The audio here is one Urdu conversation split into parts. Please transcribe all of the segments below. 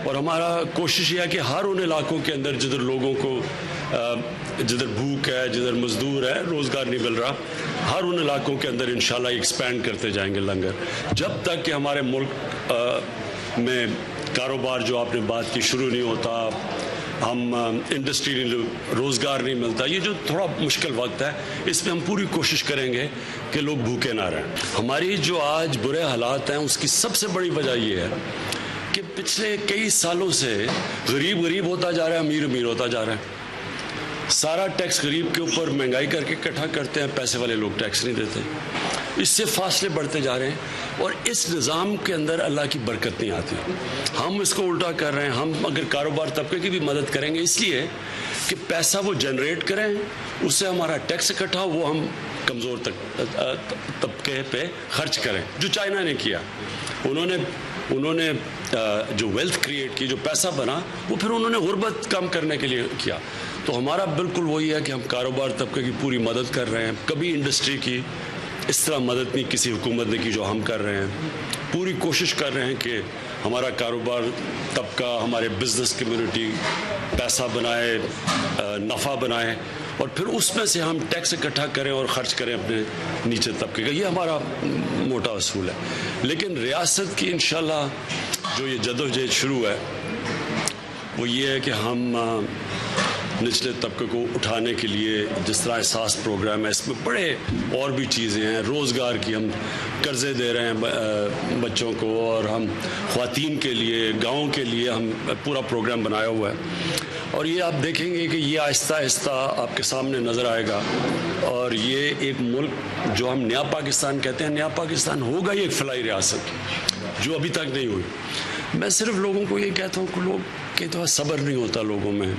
اور ہمارا کوشش یہ ہے کہ ہر ان علاقوں کے اندر جدھر لوگوں کو جدھر بھوک ہے، جدھر مزدور ہے، روزگار نہیں مل رہا، ہر ان علاقوں کے اندر انشاءاللہ ایکسپینڈ کرتے جائیں گے لنگر، جب تک کہ ہمارے ملک میں کاروبار جو آپ نے بات کی شروع نہیں ہوتا، ہم انڈسٹری روزگار نہیں ملتا. یہ جو تھوڑا مشکل وقت ہے، اس میں ہم پوری کوشش کریں گے کہ لوگ بھوکے نہ رہیں. ہماری جو آج برے حالات ہیں اس کی سب سے بڑی وجہ یہ ہے کہ پچھلے کئی سالوں سے غریب غریب ہوتا جا رہا ہے، امیر امیر ہوتا جا رہا ہے. سارا ٹیکس غریب کے اوپر مہنگائی کر کے اکٹھا کرتے ہیں، پیسے والے لوگ ٹیکس نہیں دیتے. اس سے فاصلے بڑھتے جا رہے ہیں اور اس نظام کے اندر اللہ کی برکت نہیں آتی. ہم اس کو الٹا کر رہے ہیں. ہم اگر کاروبار طبقے کی بھی مدد کریں گے اس لیے کہ پیسہ وہ جنریٹ کریں، اس سے ہمارا ٹیکس اکٹھا وہ ہم کمزور طبقے پہ خرچ کریں، جو چائنا نے کیا. انہوں نے جو ویلتھ کریٹ کی، جو پیسہ بنا، وہ پھر انہوں نے غربت کم کرنے کے لیے کیا. تو ہمارا بالکل وہی ہے کہ ہم کاروبار طبقے کی پوری مدد کر رہے ہیں. کبھی انڈسٹری کی اس طرح مدد نہیں کسی حکومت نے کی جو ہم کر رہے ہیں. پوری کوشش کر رہے ہیں کہ ہمارا کاروبار طبقہ، ہمارے بزنس کمیونٹی پیسہ بنائے، نفع بنائے، اور پھر اس میں سے ہم ٹیکس اکٹھا کریں اور خرچ کریں اپنے نیچے طبقے کا. یہ ہمارا موٹا اصول ہے. لیکن ریاست کی انشاءاللہ جو یہ جدوجہد شروع ہے وہ یہ ہے کہ ہم نچلے طبقے کو اٹھانے کے لیے جس طرح احساس پروگرام ہے، اس میں بڑے اور بھی چیزیں ہیں. روزگار کی ہم قرضے دے رہے ہیں بچوں کو، اور ہم خواتین کے لیے، گاؤں کے لیے ہم پورا پروگرام بنایا ہوا ہے. اور یہ آپ دیکھیں گے کہ یہ آہستہ آہستہ آپ کے سامنے نظر آئے گا. اور یہ ایک ملک جو ہم نیا پاکستان کہتے ہیں، نیا پاکستان ہوگا یہ ایک فلاحی ریاست جو ابھی تک نہیں ہوئی. میں صرف لوگوں کو یہ کہتا ہوں کہ لوگ کہتے ہیں صبر نہیں ہوتا لوگوں میں.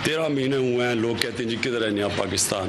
13 مہینے ہوئے ہیں، لوگ کہتے ہیں جی کدھر ہے نیا پاکستان.